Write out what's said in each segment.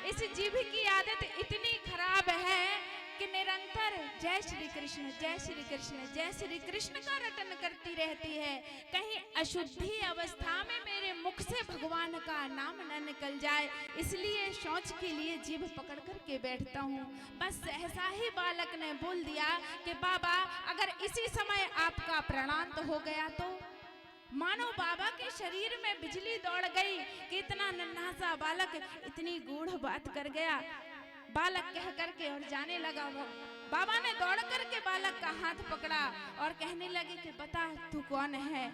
इस जीभ की आदत इतनी खराब है कि निरंतर जय श्री कृष्ण जय श्री कृष्ण जय श्री कृष्ण का रटन करती रहती है। कहीं अशुद्धि अवस्था में मेरे मुख से भगवान का नाम न निकल जाए, इसलिए शौच के लिए जीभ पकड़ करके बैठता हूँ। बस सहसा ही बालक ने बोल दिया कि बाबा अगर इसी समय आपका प्राणांत हो गया तो। मानो बाबा के शरीर में बिजली दौड़ गई कि इतना नन्हा सा बालक इतनी गूढ़ बात कर गया। बालक कह करके और जाने लगा। वो बाबा ने दौड़ करके बालक का हाथ पकड़ा और कहने लगे कि बता तू कौन है,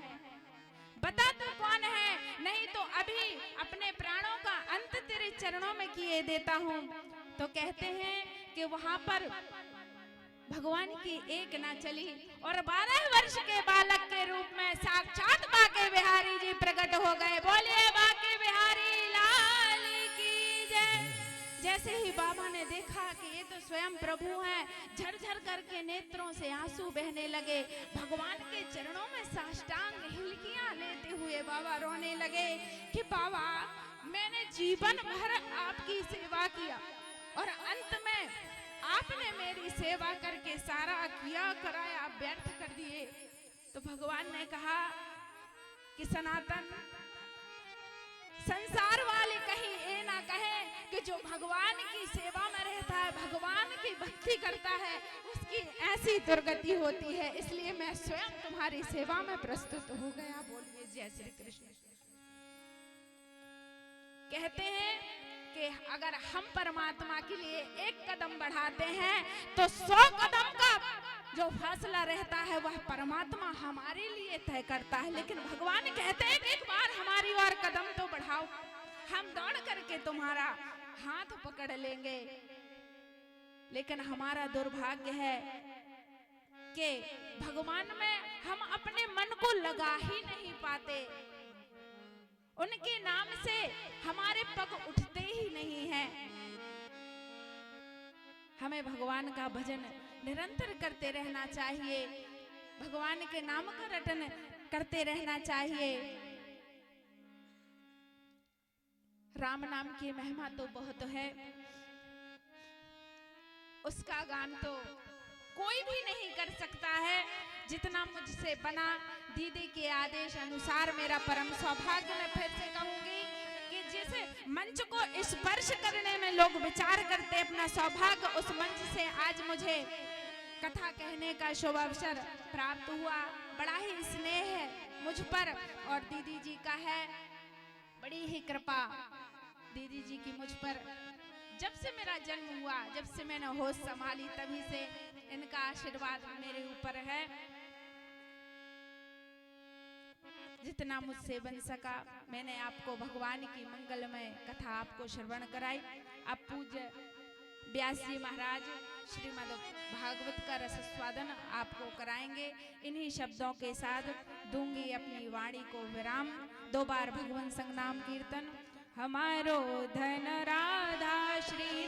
बता तू कौन है, नहीं तो अभी अपने प्राणों का अंत तेरे चरणों में किए देता हूँ। तो कहते हैं कि वहां पर भगवान की एक ना चली और 12 वर्ष के बालक के रूप में साक्षात बांके बिहारी जी प्रकट हो गए। बोलिए बांके बिहारी लाल की जय। जैसे ही बाबा ने देखा कि ये तो स्वयं प्रभु हैं, झरझर करके नेत्रों से आंसू बहने लगे। भगवान के चरणों में साष्टांग हिलकियां लेते हुए बाबा रोने लगे कि बाबा मैंने जीवन भर आपकी सेवा किया और अंत में आपने मेरी सेवा करके सारा किया कराया व्यर्थ कर दिए। तो भगवान ने कहा कि सनातन संसार वाले कहीं ये ना कहे कि जो भगवान की सेवा में रहता है, भगवान की भक्ति करता है, उसकी ऐसी दुर्गति होती है, इसलिए मैं स्वयं तुम्हारी सेवा में प्रस्तुत हो गया। बोलिए जय श्री कृष्ण। कहते हैं कि अगर हम परमात्मा के लिए एक कदम बढ़ाते हैं तो 100 कदम का जो फैसला रहता है वह परमात्मा हमारे लिए तय करता है। लेकिन भगवान कहते हैं कि एक बार हमारी ओर कदम तो बढ़ाओ, हम दौड़ करके तुम्हारा हाथ पकड़ लेंगे। लेकिन हमारा दुर्भाग्य है कि भगवान में हम अपने मन को लगा ही नहीं पाते, उनके नाम से हमारे पग उठते ही नहीं हैं। हमें भगवान का भजन निरंतर करते रहना चाहिए, भगवान के नाम का रटन करते रहना चाहिए। राम नाम की महिमा तो बहुत है, उसका गान तो कोई भी नहीं कर सकता है जितना मुझसे बना। दीदी के आदेश अनुसार मेरा परम सौभाग्य, मैं फिर से कहूंगी कि जिस मंच को स्पर्श करने में लोग विचार करते अपना सौभाग्य, उस मंच से आज मुझे कथा कहने का शुभ अवसर प्राप्त हुआ। बड़ा ही स्नेह है मुझ पर और दीदी जी का है, बड़ी ही कृपा दीदी जी की मुझ पर। जब से मेरा जन्म हुआ, जब से मैंने होश संभाली, तभी से इनका आशीर्वाद मेरे ऊपर है। जितना मुझसे बन सका मैंने आपको भगवान की मंगलमय कथा आपको श्रवण कराई। अब पूज्य व्यास जी महाराज श्रीमद् भागवत का रस स्वादन आपको कराएंगे। इन्हीं शब्दों के साथ दूंगी अपनी वाणी को विराम। 2 बार भगवान संग नाम कीर्तन। हमारो धन राधा श्री